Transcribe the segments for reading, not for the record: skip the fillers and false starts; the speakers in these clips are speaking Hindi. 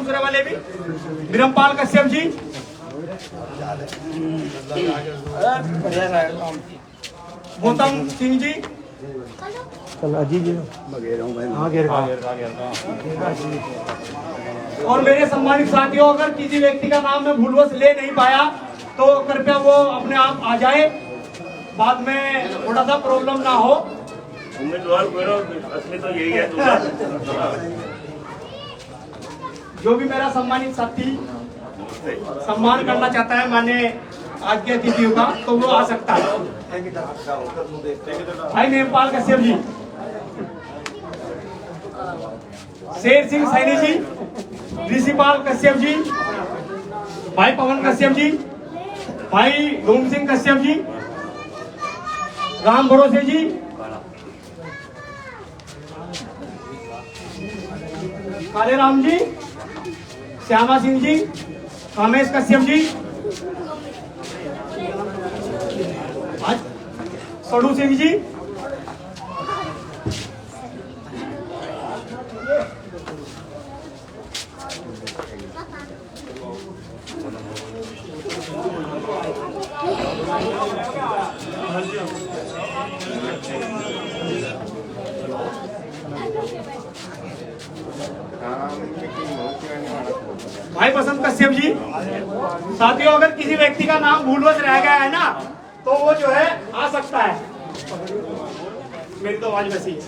दूसरे वाले भी विरमपाल कश्यप जी, गौतम सिंह जी, और मेरे सम्मानित साथियों, अगर किसी व्यक्ति का नाम मैं भूलवश ले नहीं पाया तो कृपया वो अपने आप आ जाए, बाद में थोड़ा सा प्रॉब्लम ना हो। उम्मीदवार असली तो यही है। जो भी मेरा सम्मानित साथी सम्मान करना चाहता है माने आज के अतिथियों का, तो वो आ सकता है। भाई मेमपाल कश्यप जी, शेर सिंह सैनी जी, ऋषिपाल कश्यप जी, भाई पवन कश्यप जी, भाई धूम सिंह कश्यप जी, राम भरोसे जी, काले राम जी, श्यामा सिंह जी, कामेश कश्यप जी, सड़ू सिंह जी, भाई बसंत कश्यप जी। साथियों, अगर किसी व्यक्ति का नाम भूलवश रह गया है ना, तो वो जो है आ सकता है। मेरी तो आवाज वैसी है।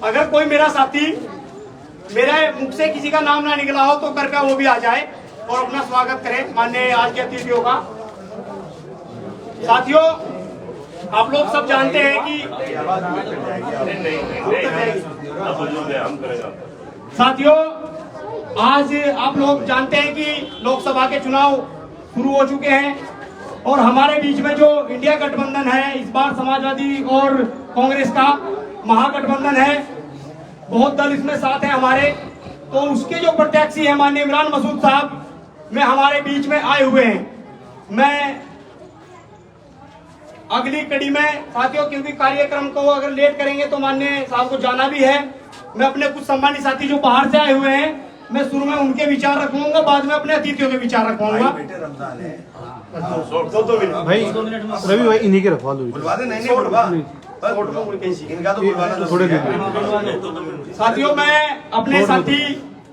अगर कोई मेरा साथी मेरे मुख से किसी का नाम ना निकला हो तो कृपया वो भी आ जाए और अपना स्वागत करे माननीय आज के अतिथियों का। साथियों, आप लोग सब जानते हैं कि साथियों, आज आप लोग जानते हैं कि लोकसभा के चुनाव शुरू हो चुके हैं और हमारे बीच में जो इंडिया गठबंधन है, इस बार समाजवादी और कांग्रेस का महागठबंधन है, बहुत दल इसमें साथ है हमारे। तो उसके जो प्रत्याशी है माननीय इमरान मसूद साहब में हमारे बीच में आए हुए हैं। मैं अगली कड़ी में साथियों, क्योंकि कार्यक्रम को अगर लेट करेंगे तो माननीय साहब को जाना भी है, मैं अपने कुछ सम्मानित साथी जो बाहर से आए हुए हैं, मैं शुरू में उनके विचार रखूंगा, बाद में अपने अतिथियों के विचार रखूंगा। भाई रवि भाई इन्हीं के रखवा दो। थोड़े साथियों, मैं अपने साथी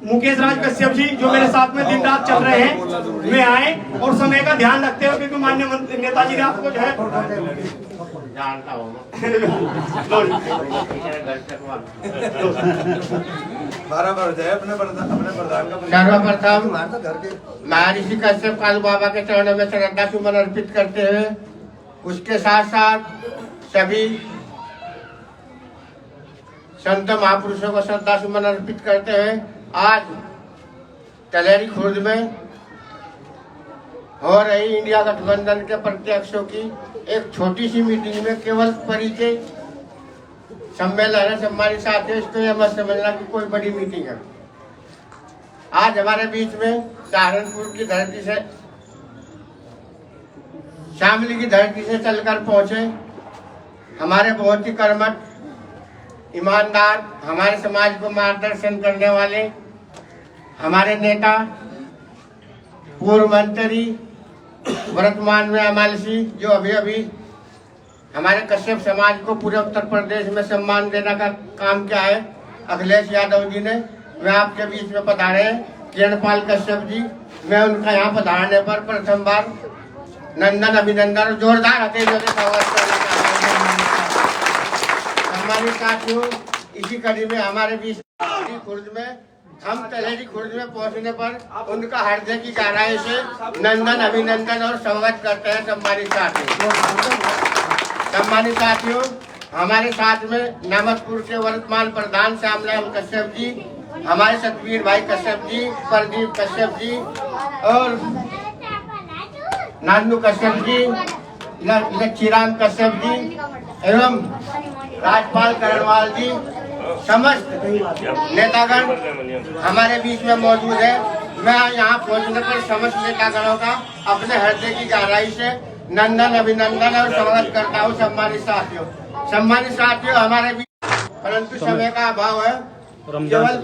मुकेश राज कश्यप जी जो मेरे साथ में दिन रात चल रहे हैं, वे आए और समय का ध्यान रखते हुए, क्योंकि माननीय नेताजी ने आपको जो है जानता हूँ सर्वप्रथम महर्षि कश्यप कालू बाबा के चरणों में श्रद्धा सुमन अर्पित करते हुए, उसके साथ साथ सभी संत महापुरुषों को श्रद्धा सुमन अर्पित करते हुए आज तलेरी खुर्द में हो रही इंडिया गठबंधन के प्रत्याशियों की एक छोटी सी मीटिंग में केवल परिचय सम्मेलन है। सम्मानित साथियों, इसको यह मत समझना कि कोई बड़ी मीटिंग है। आज हमारे बीच में सहारनपुर की धरती से, शामली की धरती से चलकर पहुंचे हमारे बहुत ही कर्मठ, ईमानदार, हमारे समाज को मार्गदर्शन करने वाले हमारे नेता, पूर्व मंत्री, वर्तमान में एमएलसी, जो अभी अभी हमारे कश्यप समाज को पूरे उत्तर प्रदेश में सम्मान देने का काम किया है, अखिलेश यादव जी ने, वे आपके बीच में पधारे हैं। किरणपाल कश्यप जी, मैं उनका यहाँ पधारने पर प्रथम बार नंदन अभिनंदन जोरदार हथेलियों से स्वागत करना चाहते हैं। हमारे साथियों, इसी कड़ी में हमारे बीच खुर्द में हम तलेरी खुर्द में पहुंचने पर उनका हृदय की गहराई से नंदन अभिनंदन और स्वागत करते हैं। सम्मानित साथियों, हमारे साथ में नामतपुर के वर्तमान प्रधान श्यामलाल कश्यप जी, हमारे सतवीर भाई कश्यप जी, प्रदीप कश्यप जी और नानू कश्यप जी, लक्ष्मीराम कश्यप जी एवं राजपाल करणवाल जी, समस्त नेतागण हमारे बीच में मौजूद है। मैं यहाँ पहुँचने पर समस्त नेतागणों का अपने हृदय की गहराई से नंदन अभिनंदन और स्वागत करता हूँ। सम्मानित साथियों, हमारे बीच परंतु समय का अभाव है, केवल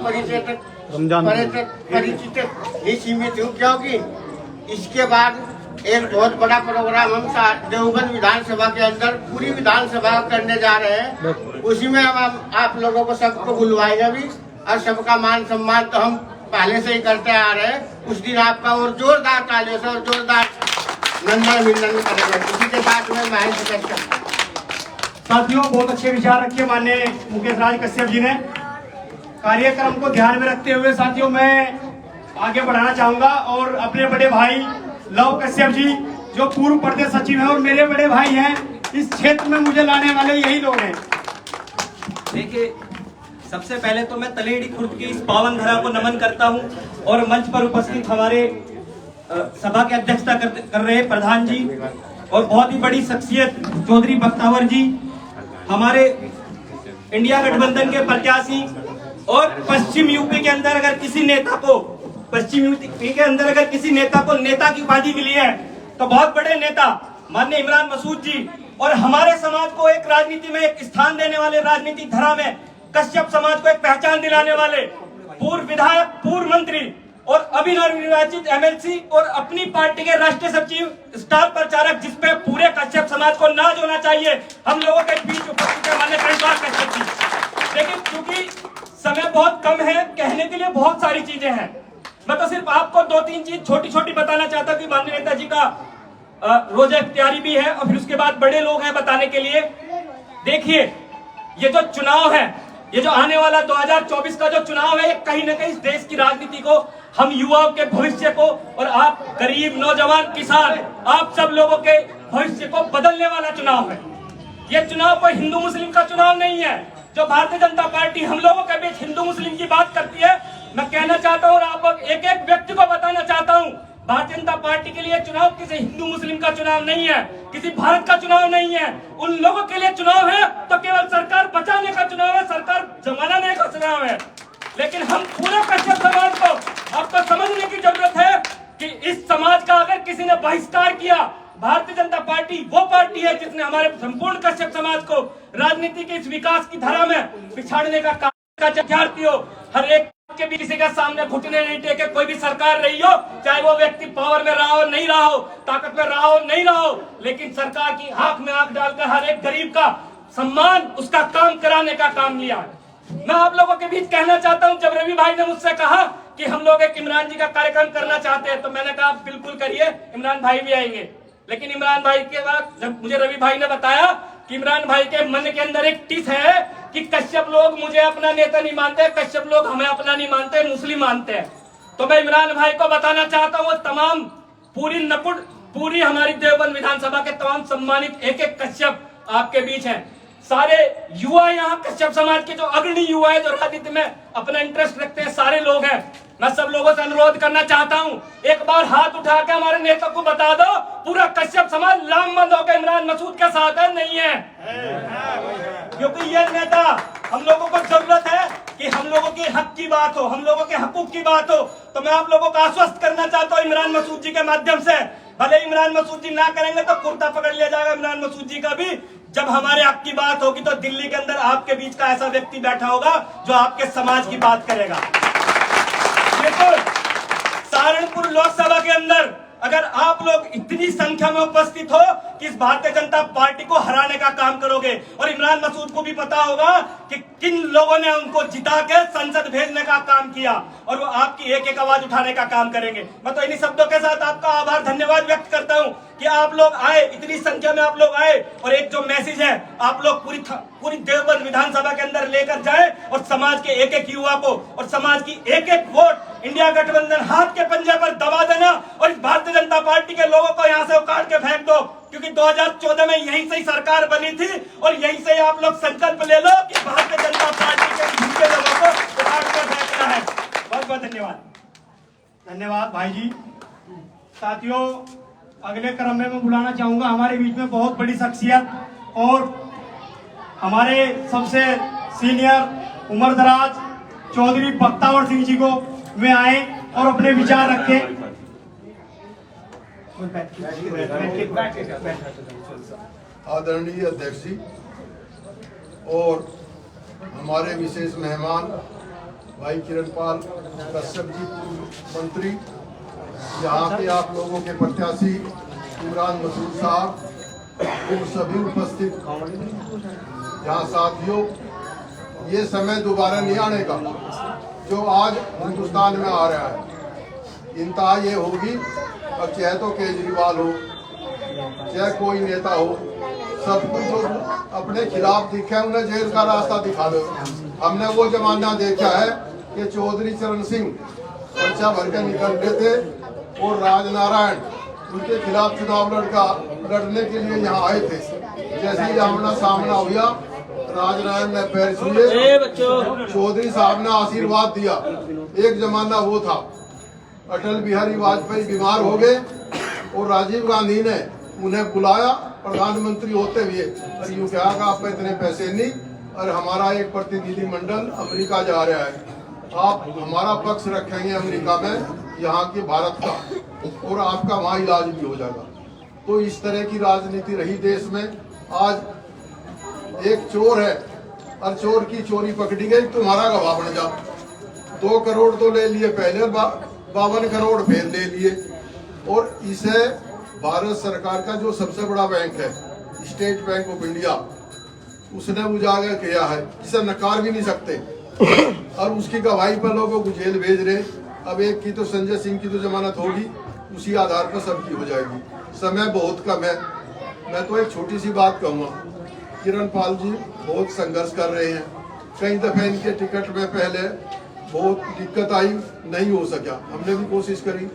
परिचित ही सीमित हूँ, क्योंकि इसके बाद एक बहुत बड़ा प्रोग्राम हम देवबंद विधानसभा के अंदर पूरी विधानसभा करने जा रहे हैं। उसी में हम आप लोगों को सबको बुलवाएगा भी, और सबका मान सम्मान तो हम पहले से ही करते आ रहे हैं। उस दिन आपका और जोरदार तालियों से और जोरदार नंदन मिलन करेंगे। इसी के साथ में महेश कश्यप। साथियों, बहुत अच्छे विचार रखे माननीय मुकेश राज कश्यप जी ने। कार्यक्रम को ध्यान में रखते हुए साथियों मैं आगे बढ़ाना चाहूंगा और अपने बड़े भाई लव कश्यप जी जो पूर्व प्रदेश सचिव हैं और मेरे बड़े भाई हैं, इस क्षेत्र में मुझे लाने वाले यही लोग हैं। देखिए, सबसे पहले तो मैं तलेड़ी खुर्द की इस पावन धरा को नमन करता हूं और मंच पर उपस्थित हमारे सभा की अध्यक्षता कर रहे प्रधान जी और बहुत ही बड़ी शख्सियत चौधरी बख्तावर जी, हमारे इंडिया गठबंधन के प्रत्याशी। और पश्चिम यूपी के अंदर अगर किसी नेता को नेता की उपाधि मिली है तो बहुत बड़े नेता माननीय इमरान मसूद जी, और हमारे समाज को एक राजनीति में एक स्थान देने वाले, राजनीतिक धरा में कश्यप समाज को एक पहचान दिलाने वाले पूर्व विधायक, पूर्व मंत्री और अभी नवनिर्वाचित एमएलसी और अपनी पार्टी के राष्ट्रीय सचिव, स्टार प्रचारक, जिसपे पूरे कश्यप समाज को नाज होना चाहिए, हम लोगों के बीच उपस्थित है माननीय प्रणपाल कश्यप जी। लेकिन क्योंकि समय बहुत कम है, कहने के लिए बहुत सारी चीजें हैं, मैं तो सिर्फ आपको 2-3 चीज छोटी छोटी बताना चाहता हूँ कि माननीय नेताजी का रोजा इफ्तियारी भी है और फिर उसके बाद बड़े लोग हैं बताने के लिए। देखिए, ये जो चुनाव है, ये जो आने वाला 2024 का जो चुनाव है, ये कहीं ना कहीं इस देश की राजनीति को, हम युवाओं के भविष्य को और आप गरीब नौजवान किसान, आप सब लोगों के भविष्य को बदलने वाला चुनाव है। ये चुनाव कोई हिंदू मुस्लिम का चुनाव नहीं है। जो भारतीय जनता पार्टी हम लोगों के बीच हिंदू मुस्लिम की बात करती है, मैं कहना चाहता हूँ और आप एक एक व्यक्ति को बताना चाहता हूँ, भारतीय जनता पार्टी के लिए चुनाव किसी हिंदू मुस्लिम का चुनाव नहीं है, किसी भारत का चुनाव नहीं है। उन लोगों के लिए चुनाव है तो केवल सरकार बचाने का चुनाव है, सरकार जमाने का चुनाव है। लेकिन हम पूरे कश्यप समाज को आपको समझने की जरूरत है कि इस समाज का अगर किसी ने बहिष्कार किया, भारतीय जनता पार्टी वो पार्टी है जिसने हमारे संपूर्ण कश्यप समाज को राजनीति के इस विकास की धारा में पिछाड़ने का काम हो। हर एक के भी किसी के सामने घुटने नहीं टेके, कोई भी सरकार रही हो, चाहे वो व्यक्ति पावर में रहा हो नहीं रहा हो, ताकत में रहा हो नहीं रहा हो, लेकिन सरकार की आंख में आंख डालकर हर एक गरीब का सम्मान, उसका काम कराने का काम लिया है। मैं आप लोगों के बीच कहना चाहता हूं, जब रवि भाई ने मुझसे कहा कि हम लोग एक इमरान जी का कार्यक्रम करना चाहते हैं, तो मैंने कहा बिल्कुल करिए, इमरान भाई भी आएंगे। लेकिन इमरान भाई के बाद जब मुझे रवि भाई ने बताया कि इमरान भाई के मन के अंदर एक टिस है कि कश्यप लोग मुझे अपना नेता नहीं मानते, कश्यप लोग हमें अपना नहीं मानते, मुस्लिम मानते हैं, तो मैं इमरान भाई को बताना चाहता हूँ, तमाम पूरी हमारी देवबंद विधानसभा के तमाम सम्मानित एक एक कश्यप आपके बीच हैं। सारे युवा यहाँ कश्यप समाज के जो अग्रणी युवा है, जो राजनीति में अपना इंटरेस्ट रखते हैं, सारे लोग हैं। मैं सब लोगों से अनुरोध करना चाहता हूँ, एक बार हाथ उठा के हमारे नेता को बता दो, पूरा कश्यप समाज लामबंद होकर इमरान मसूद के साथ है, नहीं है? क्योंकि ये नेता, हम लोगों को जरूरत है कि हम लोगों के हक की बात हो, हम लोगों के हकूक की बात हो। तो मैं आप लोगों को आश्वस्त करना चाहता हूँ इमरान मसूद जी के माध्यम से, भले इमरान मसूद जी ना करेंगे तो कुर्ता पकड़ लिया जाएगा इमरान मसूद जी का भी। जब हमारे हक की बात होगी तो दिल्ली के अंदर आपके बीच का ऐसा व्यक्ति बैठा होगा जो आपके समाज की बात करेगा। सहारनपुर लोकसभा के अंदर अगर आप लोग इतनी संख्या में उपस्थित हो कि इस भारतीय जनता पार्टी को हराने का काम करोगे, और इमरान मसूद को भी पता होगा कि किन लोगों ने उनको जिता के संसद भेजने का काम किया, और वो आपकी एक एक आवाज उठाने का काम करेंगे। मैं तो इन्हीं शब्दों के साथ आपका आभार धन्यवाद व्यक्त करता हूं कि आप लोग आए, इतनी संख्या में आप लोग आए, और एक जो मैसेज है आप लोग पूरी देवबंद विधानसभा के अंदर लेकर जाए और समाज के एक एक युवा को और समाज की एक एक वोट इंडिया गठबंधन हाथ के पंजे पर दबा देना, और इस भारतीय जनता पार्टी के लोगों को यहाँ से उखाड़ के फेंक दो, क्योंकि 2014 में यहीं से ही सरकार बनी थी, और यहीं से आप लोग संकल्प ले लो कि भारतीय जनता पार्टी के झूठे लोगों को उखाड़ कर फेंकना है। बहुत बहुत धन्यवाद भाई जी। साथियों, अगले क्रम में मैं बुलाना चाहूंगा हमारे बीच में बहुत बड़ी शख्सियत और हमारे सबसे सीनियर उम्रदराज चौधरी बख्तावर सिंह जी को वे आए और अपने विचार रखें। आदरणीय अध्यक्ष जी और हमारे विशेष मेहमान भाई किरणपाल कश्यप जी पूर्व मंत्री, यहाँ के आप लोगों के प्रत्याशी इमरान मसूद साहब और सभी उपस्थित यहाँ साथियों, ये समय दोबारा नहीं आने का जो आज हिंदुस्तान में आ रहा है। इंतहा ये होगी, अब चाहे तो केजरीवाल हो चाहे कोई नेता हो, सबको जो अपने खिलाफ दिखे उन्हें जेल का रास्ता दिखा दो। हमने वो जमाना देखा है कि चौधरी चरण सिंह पर्चा भर के निकलते थे और राजनारायण उनके खिलाफ चुनाव लड़ने के लिए यहाँ आए थे। जैसे ही आमना सामना हुआ, राजनारायण ने पैर छुए, चौधरी साहब ने आशीर्वाद दिया। एक जमाना वो था, अटल बिहारी वाजपेयी बीमार हो गए और राजीव गांधी ने उन्हें बुलाया प्रधानमंत्री होते हुए और यूँ कहा कि आप इतने पैसे नहीं, और हमारा एक प्रतिनिधि मंडल अमेरिका जा रहा है, आप हमारा पक्ष रखेंगे अमेरिका में, यहाँ के भारत का, और आपका वहाँ इलाज भी हो जाएगा। तो इस तरह की राजनीति रही देश में। आज एक चोर है और चोर की चोरी पकड़ी गई, तुम्हारा गवाह बन जा। 2 करोड़ तो ले लिए पहले, 52 करोड़ फिर ले लिए। और इसे भारत सरकार का जो सबसे बड़ा बैंक है स्टेट बैंक ऑफ इंडिया, उसने उजागर किया है, जिसे नकार भी नहीं सकते, और उसकी गवाही पर लोगों को जेल भेज रहे। अब एक की तो संजय सिंह की तो जमानत होगी, उसी आधार पर सबकी हो जाएगी। समय बहुत कम है। मैं तो एक छोटी सी बात कहूँगा, किरणपाल जी बहुत संघर्ष कर रहे हैं। कई दफे इनके टिकट में पहले बहुत दिक्कत आई, नहीं हो सका, हमने भी कोशिश करी।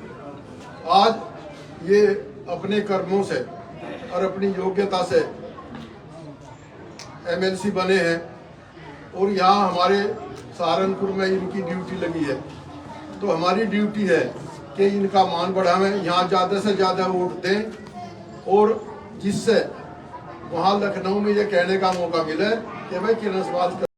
आज ये अपने कर्मों से और अपनी योग्यता से एमएलसी बने हैं और यहाँ हमारे सहारनपुर में इनकी ड्यूटी लगी है। तो हमारी ड्यूटी है कि इनका मान बढ़ावें, यहाँ ज़्यादा से ज़्यादा वोट दें, और जिससे वहाँ लखनऊ में ये कहने का मौका मिले कि भाई किरण